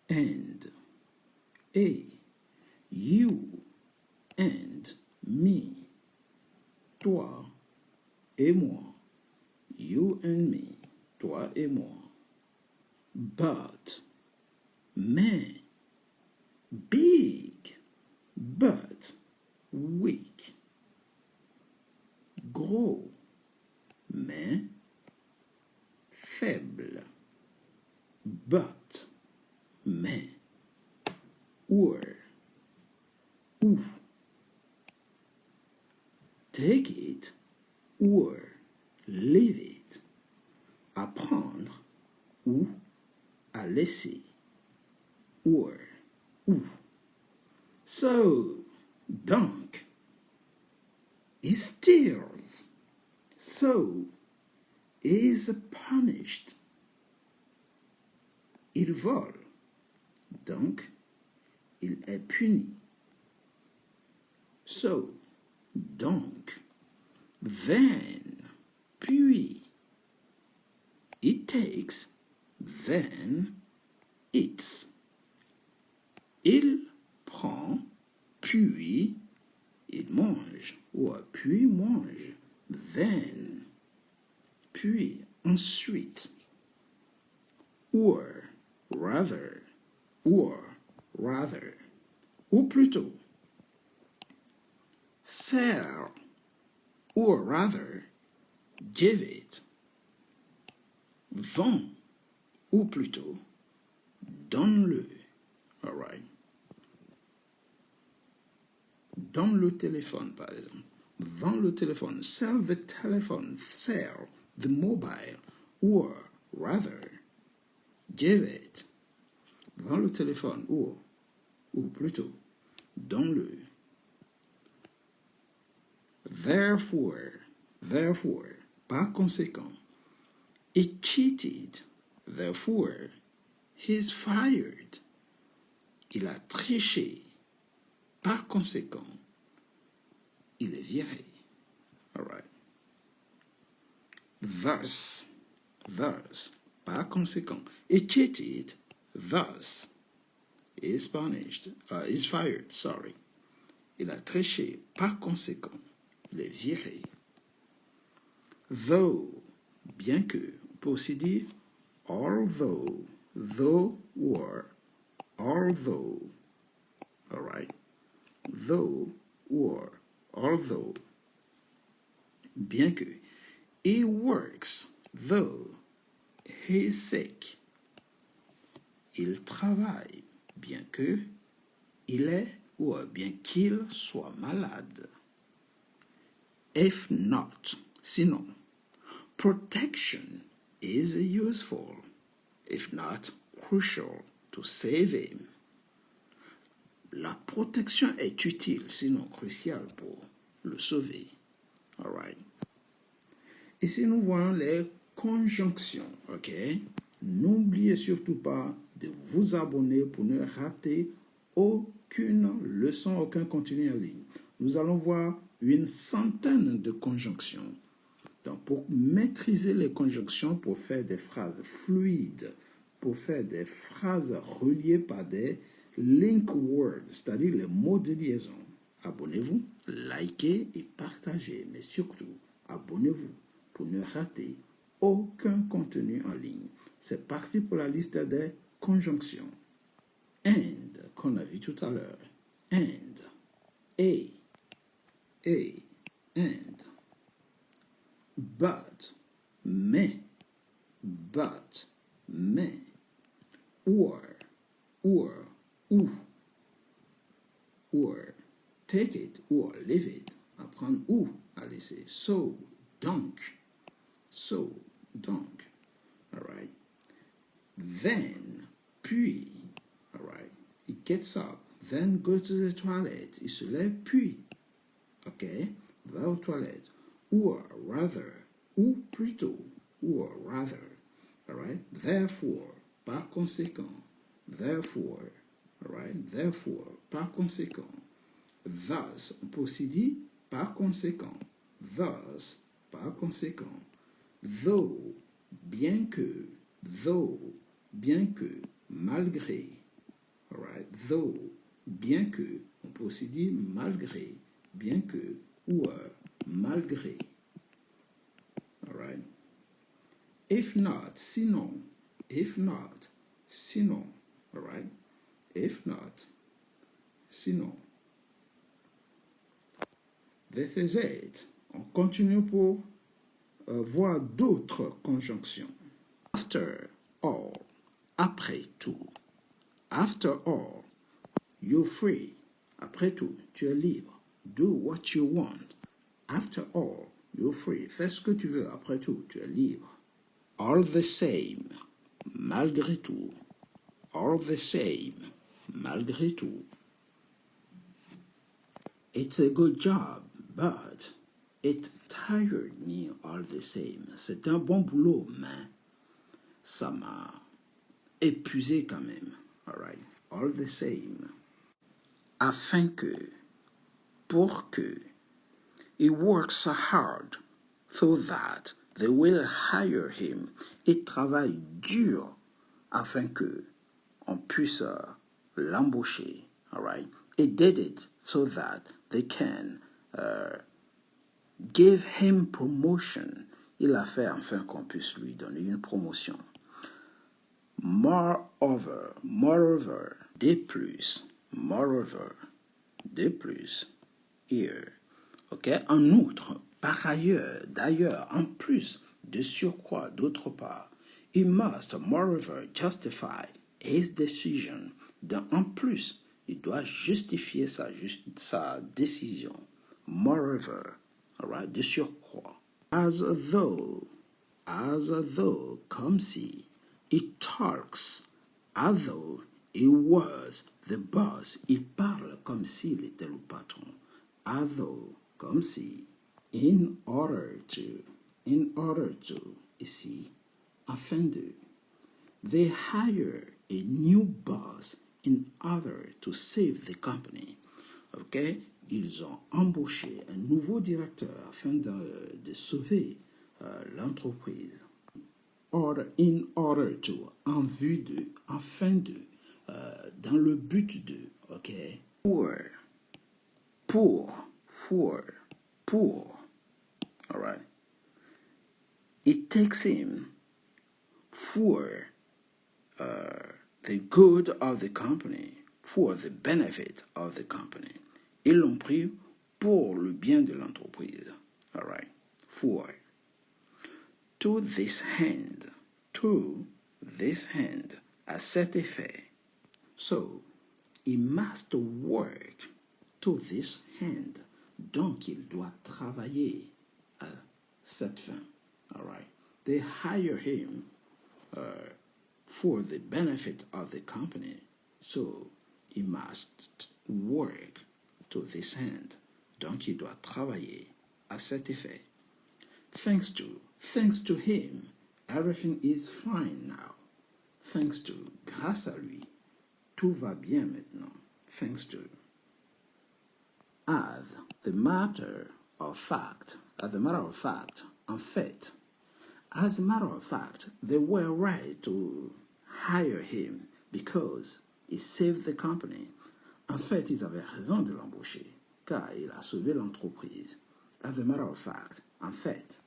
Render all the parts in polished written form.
and, a, you and me, toi et moi, you and me, toi et moi, but, mais, big, but, weak, gros, mais, faible, but, mais, or, ou, take it, or, leave it, apprendre, ou, à laisser, or, ou. So, donc, he steals. So, is punished. Il vole. Donc, il est puni. So, donc, then, puis. It takes, then, eats. Il prend, puis, il mange, ou puis mange, then, puis, ensuite, or, rather, ou plutôt, sell, or rather, give it, vend, ou plutôt, donne-le, alright. Donne le téléphone, par exemple. Vends le téléphone. Sell the telephone. Sell the mobile. Or, rather, give it. Vends le téléphone. Ou plutôt, donne-le. Therefore, par conséquent, he cheated. Therefore, he's fired. Il a triché. Par conséquent, il est viré. All right. Thus, par conséquent, he cheated. Thus, is punished. Is fired. Sorry. Il a triché. Par conséquent, il est viré. Though, bien que, on peut aussi dire although, though, or, although. All right. Though, or, although, bien que, he works, though, he is sick. Il travaille, bien que, il est, ou bien qu'il soit malade. If not, sinon, protection is useful, if not crucial, to save him. La protection est utile, sinon cruciale pour le sauver. All right. Ici, nous voyons les conjonctions. OK? N'oubliez surtout pas de vous abonner pour ne rater aucune leçon, aucun contenu en ligne. Nous allons voir une centaine de conjonctions. Donc, pour maîtriser les conjonctions, pour faire des phrases fluides, pour faire des phrases reliées par des link words, c'est-à-dire les mots de liaison. Abonnez-vous, likez et partagez, mais surtout, abonnez-vous pour ne rater aucun contenu en ligne. C'est parti pour la liste des conjonctions. And, qu'on a vu tout à l'heure. And, and. But, mais, or, take it, or leave it, apprendre ou à laisser. So, donc, all right. Then, puis, all right. He gets up, then go to the toilet. Il se lève, puis, okay, va aux toilettes. Or rather, ou plutôt, or rather, all right. Therefore, par conséquent, therefore, all right. Therefore, par conséquent. Thus, on peut aussi dire par conséquent. Thus, par conséquent. Though, bien que, malgré, All right. Though, bien que, on peut aussi dire malgré, bien que, ou malgré. All right. If not, sinon, if not, sinon. All right. If not, sinon. This is it. On continue pour voir d'autres conjonctions. After all, après tout. After all, you're free. Après tout, tu es libre. Do what you want. After all, you're free. Fais ce que tu veux. Après tout, tu es libre. All the same, malgré tout. All the same, malgré tout. It's a good job, but it tired me all the same. C'est un bon boulot, mais ça m'a épuisé quand même. All right, all the same. Afin que, pour que, he works so hard so that they will hire him. Il travaille dur afin que on puisse l'embaucher. All right, he did it so that they can give him promotion. Il a fait afin qu'on puisse lui donner une promotion. Moreover, de plus, moreover, de plus, here. Ok, en outre, par ailleurs, d'ailleurs, en plus, de surcroît, d'autre part, he must, moreover, justify his decision. En plus, il doit justifier sa décision. Moreover, all right, de surcroît. As though, comme si, he talks, as though he was the boss. Il parle comme s'il était le patron. As though, comme si, in order to, ici, afin de. They hire a new boss in order to save the company. Ok? Ils ont embauché un nouveau directeur afin de sauver l'entreprise. In order to, en vue de, afin de, dans le but de, ok? Pour, all right? It takes him for the good of the company, for the benefit of the company. Ils l'ont pris pour le bien de l'entreprise. All right? For. To this hand, à cet effet. So, he must work to this hand. Donc, il doit travailler à cette fin. All right? They hire him for the benefit of the company. So, he must work to this end. Donc, il doit travailler à cet effet. Thanks to him, everything is fine now. Thanks to, grâce à lui, tout va bien maintenant. Thanks to. As a matter of fact, en fait, as a matter of fact, they were right to hire him because he saved the company. En fait, ils avaient raison de l'embaucher, car il a sauvé l'entreprise. As a matter of fact, en fait,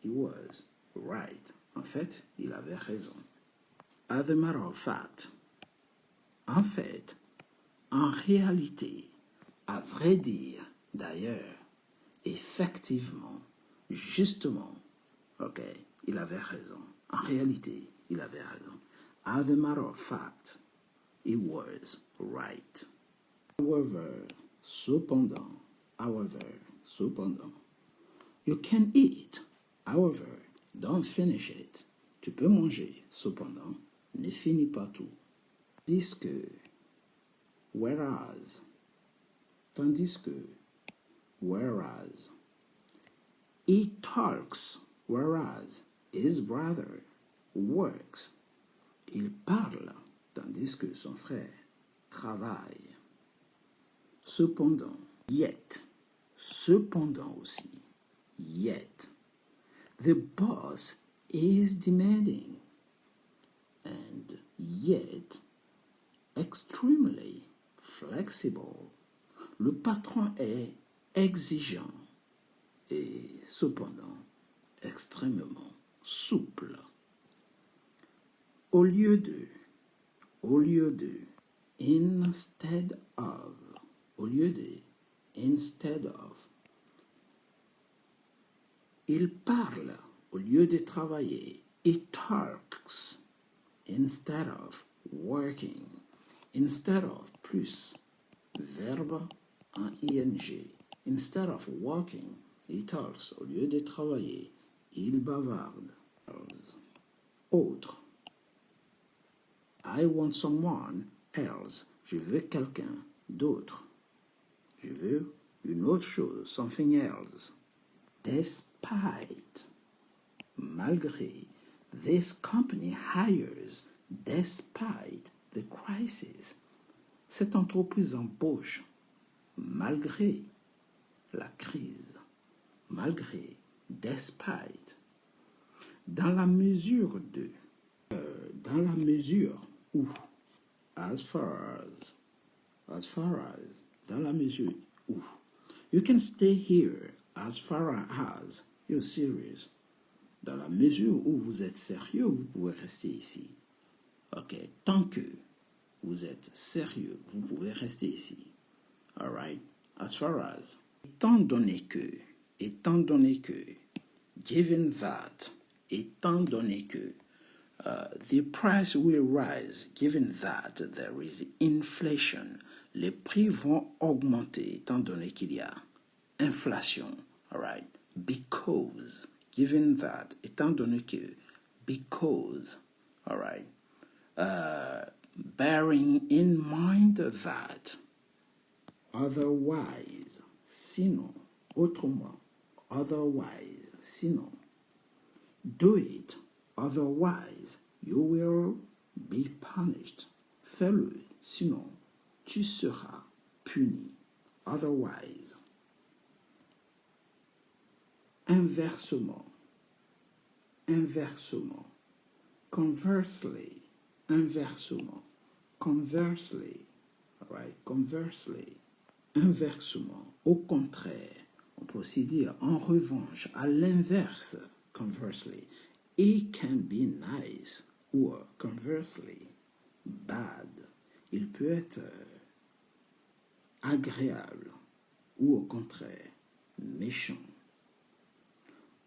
he was right. En fait, il avait raison. As a matter of fact, en fait, en réalité, à vrai dire, d'ailleurs, effectivement, justement, ok, il avait raison. En réalité, il avait raison. As a matter of fact, he was right. However, cependant, you can eat. However, don't finish it. Tu peux manger. Cependant, ne finis pas tout. Tandis que, whereas, he talks, whereas his brother works. Il parle, tandis que son frère travaille. Cependant, yet, cependant aussi, yet, the boss is demanding, and yet, extremely flexible. Le patron est exigeant et cependant extrêmement souple. Au lieu de, instead of, au lieu de, instead of. Il parle au lieu de travailler. He talks instead of working. Instead of plus, verbe en ing. Instead of working, he talks au lieu de travailler. Il bavarde. Autre. I want someone else. Je veux quelqu'un d'autre. Je veux une autre chose, something else. Despite, malgré. This company hires despite the crisis. Cette entreprise embauche malgré la crise. Malgré, despite. Dans la mesure de, dans la mesure où, as far as, dans la mesure où. You can stay here as far as you're serious. Dans la mesure où vous êtes sérieux, vous pouvez rester ici. Ok, tant que vous êtes sérieux, vous pouvez rester ici. Alright, as far as. Étant donné que, given that, étant donné que, the price will rise, given that there is inflation, les prix vont augmenter, étant donné qu'il y a inflation. Alright, because, given that, étant donné que, because, alright, bearing in mind that, otherwise, sinon, autrement, otherwise, sinon, do it, otherwise, you will be punished. Fais-le, sinon, tu seras puni. Otherwise. Inversement, inversement. Conversely, inversement. Conversely, all right, conversely. Inversement, au contraire. On peut aussi dire en revanche, à l'inverse, conversely. It can be nice, ou conversely, bad. Il peut être agréable, ou au contraire, méchant.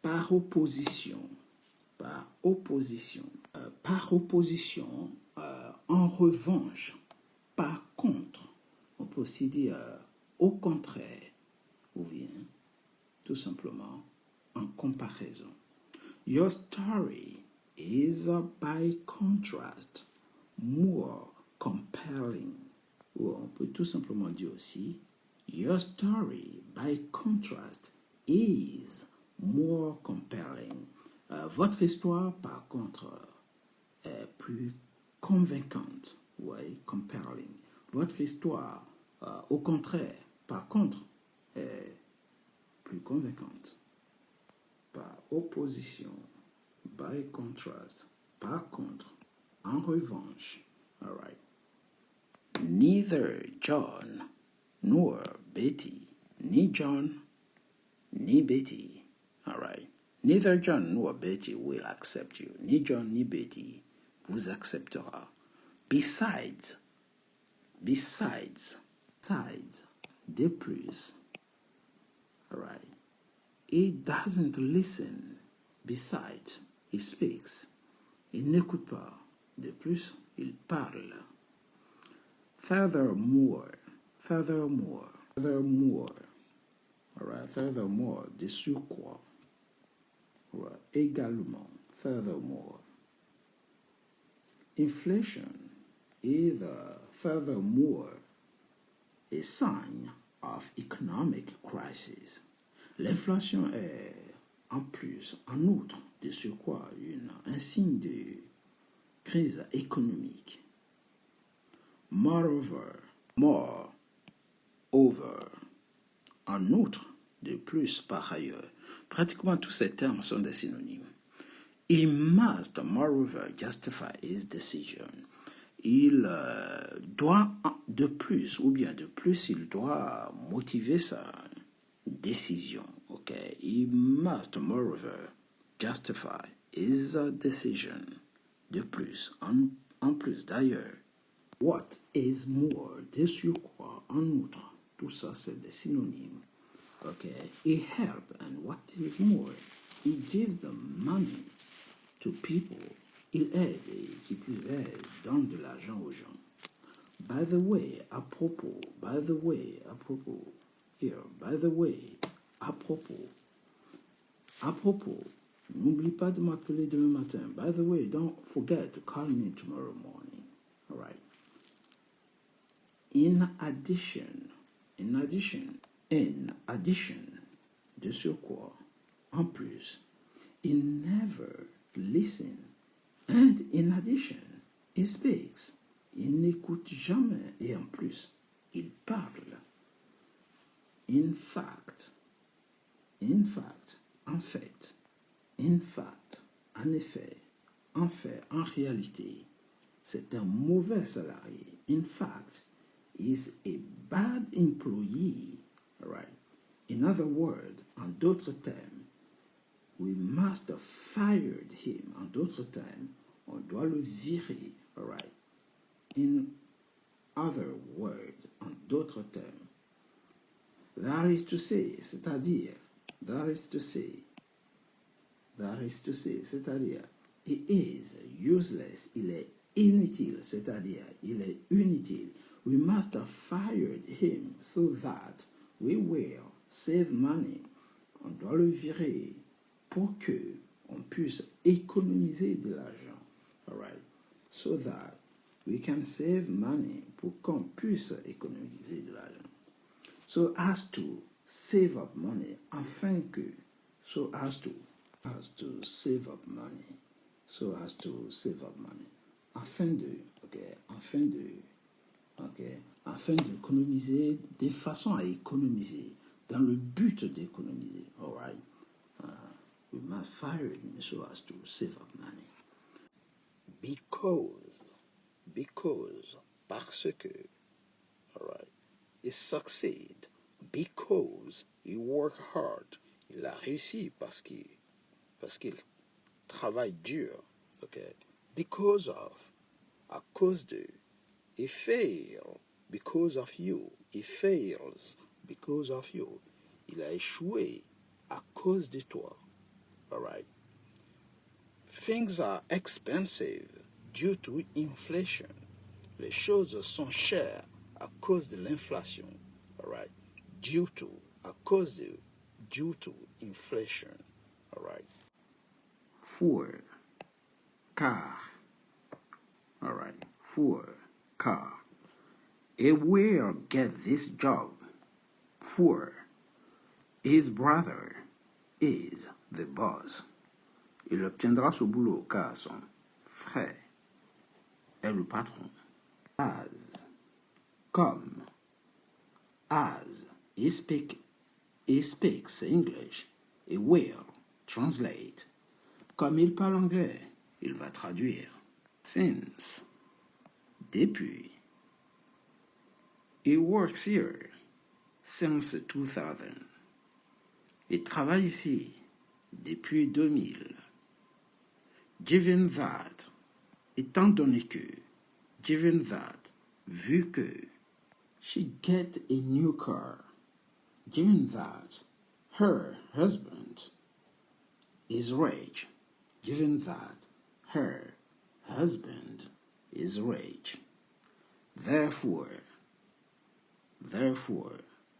Par opposition, par opposition, en revanche, par contre. On peut aussi dire au contraire, ou bien tout simplement en comparaison. Your story is by contrast more compelling. Ou on peut tout simplement dire aussi your story by contrast is more compelling. Votre histoire, par contre, est plus convaincante. Oui, compelling. Votre histoire, au contraire, par contre, est plus convaincante. Par opposition, by contrast, par contre, en revanche. All right. Neither John nor Betty, ni John, ni Betty. All right. Neither John nor Betty will accept you. Ni John ni Betty vous acceptera. Besides, de plus. All right. He doesn't listen. Besides, he speaks. Il n'écoute pas. De plus, il parle. Furthermore. All right. Furthermore, de surcroît. All right. Également. Furthermore. Inflation is furthermore a sign of economic crisis. L'inflation est en plus, en outre, de surcroît, un signe de crise économique. Moreover, en outre, de plus, par ailleurs. Pratiquement tous ces termes sont des synonymes. He must, moreover, justify his decision. il doit de plus, ou bien de plus, il doit motiver sa décision. Okay, he must, moreover, justify his decision. De plus, en plus d'ailleurs. What is more, de surcroît, en outre, tout ça c'est des synonymes. Okay, he help, and what is more, he gives the money to people. Il aide, et qui plus est, donne de l'argent aux gens. By the way, à propos, by the way, à propos, here, by the way, à propos, n'oublie pas de m'appeler demain matin. By the way, don't forget to call me tomorrow morning. All right. In addition, de surcroît, en plus, he never listen. And in addition, he speaks. Il n'écoute jamais. Et en plus, il parle. In fact, en fait, en effet, en réalité, c'est un mauvais salarié. In fact, is a bad employee, right? In other words, en d'autres termes, we must have fired him. En d'autres termes, on doit le virer, right? In other words, en d'autres termes, that is to say, c'est-à-dire, c'est-à-dire, he is useless, il est inutile, c'est-à-dire, il est inutile. We must have fired him so that we will save money. On doit le virer pour que on puisse économiser de l'argent. All right? So that we can save money, pour qu'on puisse économiser de l'argent. So as to save up money, afin que, so as to save up money, afin d'économiser, de façon à économiser, dans le but d'économiser. All right? We must fire it so as to save up money. Because, parce que, all right? He succeed because he worked hard. Il a réussi parce qu'il travaille dur. Okay? Because of, à cause de. He failed because of you. He fails because of you. Il a échoué à cause de toi. All right? Things are expensive due to inflation. Les choses sont chères à cause de l'inflation. All right? Due to, à cause de, due to inflation. All right? For, car. All right? For, car. He will get this job. For, his brother is the boss. Il obtiendra ce boulot car son frère est le patron. As, comme, as he speaks English, he will translate. Comme il parle anglais, il va traduire. Since, depuis. He works here since 2000. Il travaille ici depuis 2000. Given that, étant donné que, given that, vu que, she get a new car. Given that, her husband is rich. Given that, her husband is rich. Therefore,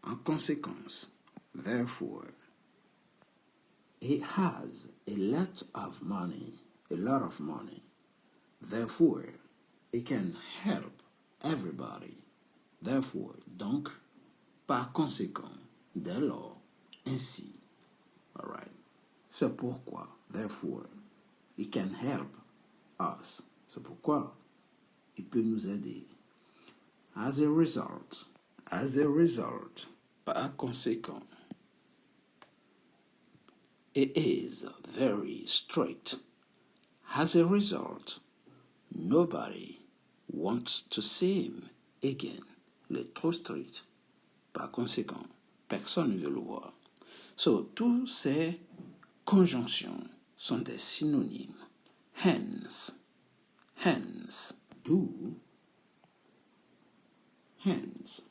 en conséquence, therefore, he has a lot of money. Therefore, he can help everybody. Therefore, donc, par conséquent, dès lors, ainsi. All right. C'est pourquoi, therefore, he can help us. C'est pourquoi il peut nous aider. As a result, par conséquent, it is very strict. As a result, nobody wants to see him again. Il est trop strict. Par conséquent, personne ne veut le voir. So, tous ces conjonctions sont des synonymes. Hence, do, hence,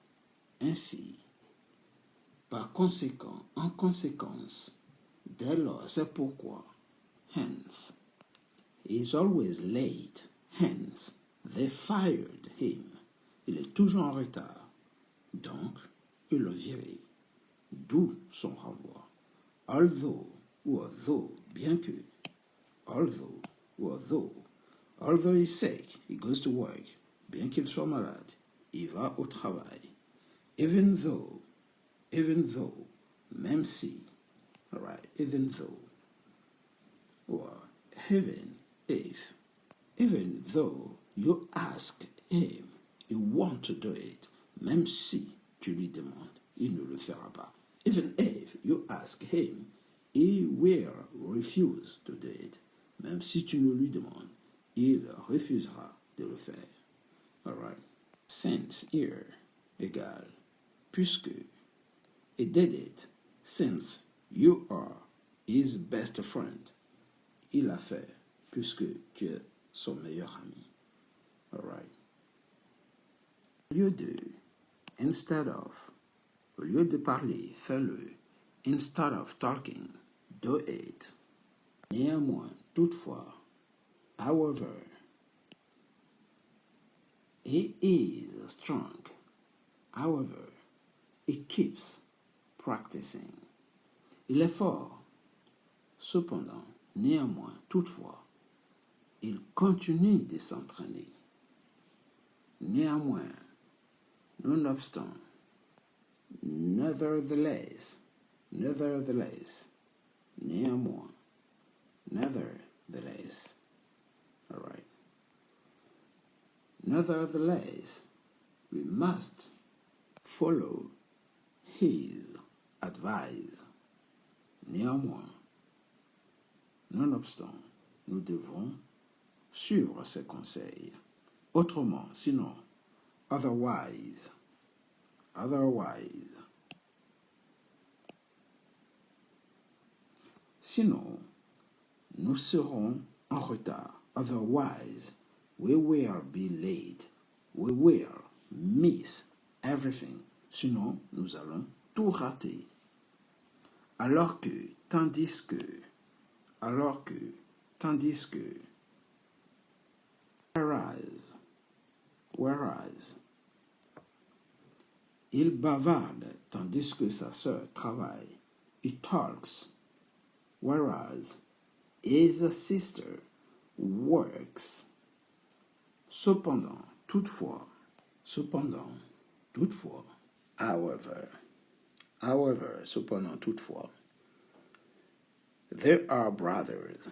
ainsi. Par conséquent, en conséquence, dès lors, c'est pourquoi. Hence, he is always late. Hence, they fired him. Il est toujours en retard. Donc, ils l'ont viré. D'où son renvoi. Although ou although, bien que. Although ou although he's sick, he goes to work. Bien qu'il soit malade, il va au travail. Even though, même si. Alright, even though. Or even though you ask him, he wants to do it. Même si tu lui demandes, il ne le fera pas. Even if you ask him, he will refuse to do it. Même si tu ne lui demandes, il refusera de le faire. Alright. Since here égale puisque. He did it since you are his best friend. Il a fait puisque tu es son meilleur ami. Alright. Au lieu de instead of, au lieu de parler, fais-le. Instead of talking, do it. Néanmoins, toutefois, however, he is strong. However, he keeps practicing. Il est fort. Cependant, néanmoins, toutefois, il continue de s'entraîner. Néanmoins, nonobstant, nevertheless, néanmoins, nevertheless. All right. Nevertheless, we must follow his advice. Néanmoins, nonobstant, nous devons suivre ses conseils. Autrement, sinon, otherwise. Sinon, nous serons en retard. Otherwise, we will be late. We will miss everything. Sinon, nous allons tout rater. Alors que, tandis que, whereas, il bavarde tandis que sa sœur travaille. He talks, whereas his sister works. Cependant, toutefois, however, cependant, toutefois, they are brothers.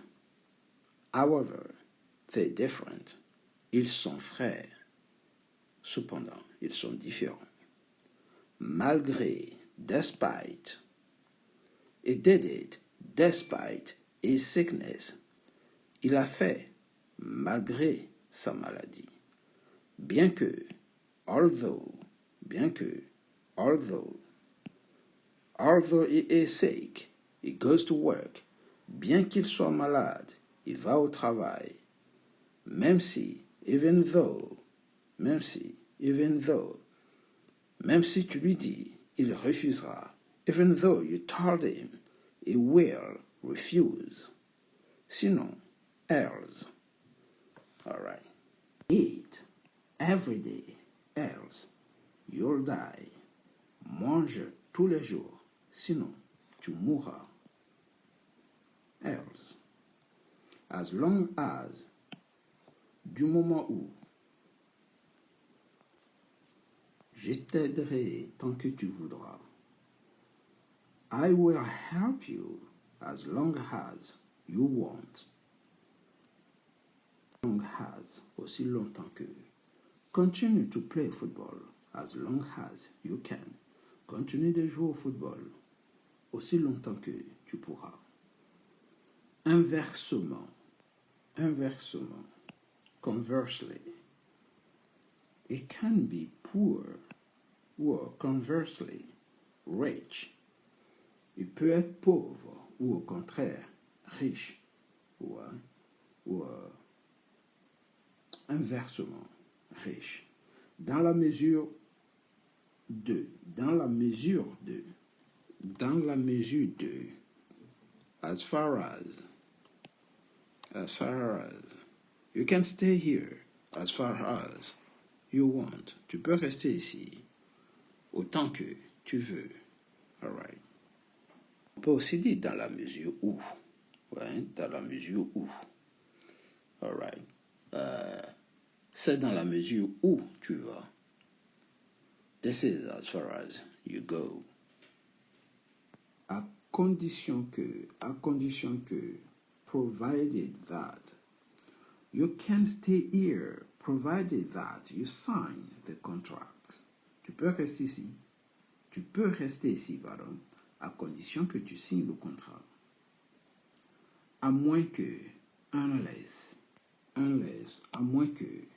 However, they're different. Ils sont frères. Cependant, ils sont différents. Malgré, despite. He did it despite his sickness. Il a fait malgré sa maladie. Bien que, although he is sick, he goes to work. Bien qu'il soit malade, il va au travail. Même si, even though, même si tu lui dis, il refusera. Even though you told him, he will refuse. Sinon, else. All right. Eat every day, else you'll die. Mange tous les jours, sinon tu mourras. Else. As long as, du moment où, je t'aiderai tant que tu voudras. I will help you as long as you want. Long as, aussi longtemps que. Continue to play football as long as you can. Continue de jouer au football aussi longtemps que tu pourras. Inversement. Conversely. It can be poor or conversely rich. Il peut être pauvre ou au contraire riche ou inversement riche. Dans la mesure de, dans la mesure de, dans la mesure de, as far as, you can stay here as far as you want. Tu peux rester ici autant que tu veux. All right. On peut aussi dire dans la mesure où. Ouais, dans la mesure où. All right. C'est dans la mesure où tu vas. This is as far as you go. À condition que, provided that, you can stay here, provided that you sign the contract. Tu peux rester ici, pardon, à condition que tu signes le contrat. À moins que, unless, à moins que,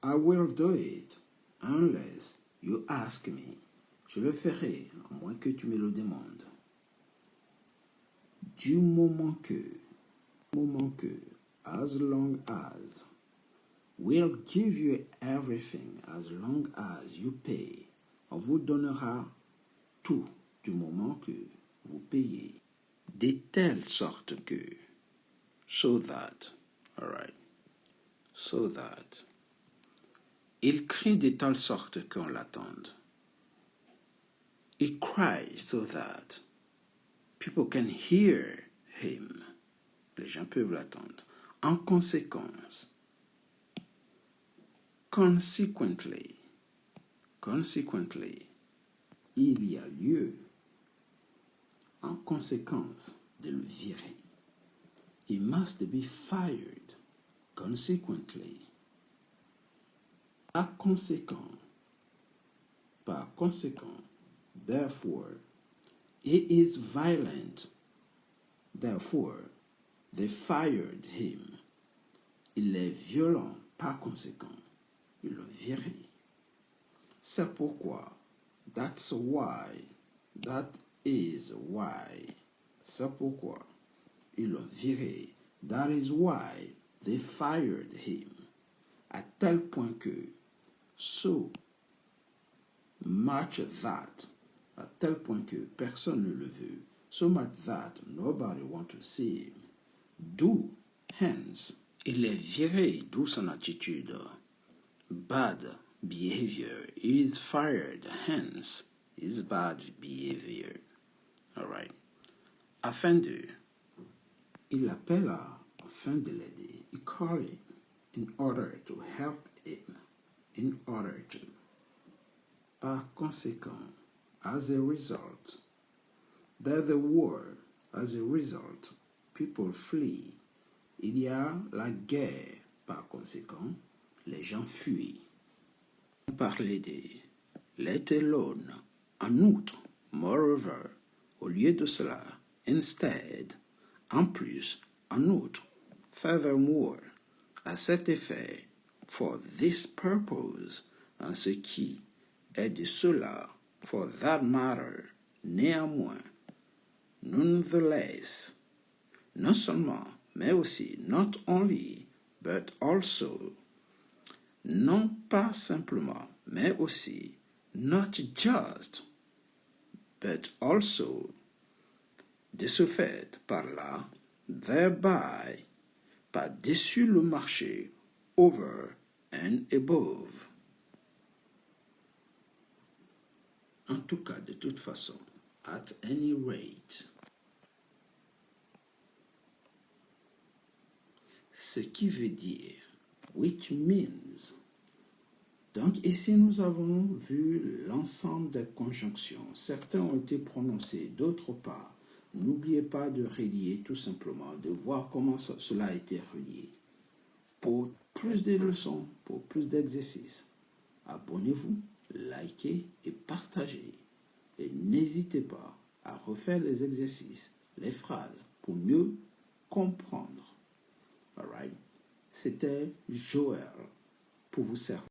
I will do it, unless you ask me. Je le ferai, à moins que tu me le demandes. Du moment que, as long as, we'll give you everything as long as you pay. On vous donnera tout du moment que vous payez. De telle sorte que, so that, all right, so that. Il crie de telle sorte qu'on l'attende. He cries so that people can hear him. Les gens peuvent l'attendre. En conséquence, consequently, il y a lieu, en conséquence, de le virer. He must be fired, consequently. Par conséquent, therefore, he is violent, therefore, they fired him. Il est violent, par conséquent, ils l'ont viré. C'est pourquoi, that's why, that is why, c'est pourquoi, ils l'ont viré. That is why they fired him. À tel point que, so much that, à tel point que personne ne le veut, so much that nobody wants to see him. D'où, hence, il est viré, d'où son attitude. Bad behavior is fired, hence his bad behavior. All right. Afin de, il l'appela afin de l'aider. He called him in order to help him. In order to. Par conséquent, as a result, there's a war. As a result, people flee. Il y a la guerre. Par conséquent, les gens fuient. On parlait de let alone. En outre, moreover, au lieu de cela, instead, en plus, en outre, furthermore, à cet effet, for this purpose, en ce qui est de cela, for that matter, néanmoins, nonetheless, non seulement, mais aussi, not only, but also, non pas simplement, mais aussi, not just, but also, de ce fait, par là, thereby, par-dessus le marché, over and above. En tout cas, de toute façon, at any rate. Ce qui veut dire, which means. Donc ici, nous avons vu l'ensemble des conjonctions. Certains ont été prononcés, d'autres pas. N'oubliez pas de relier tout simplement, de voir comment cela a été relié. Pour plus de leçons, pour plus d'exercices, abonnez-vous, likez et partagez. Et n'hésitez pas à refaire les exercices, les phrases, pour mieux comprendre. All right? C'était Joël pour vous servir.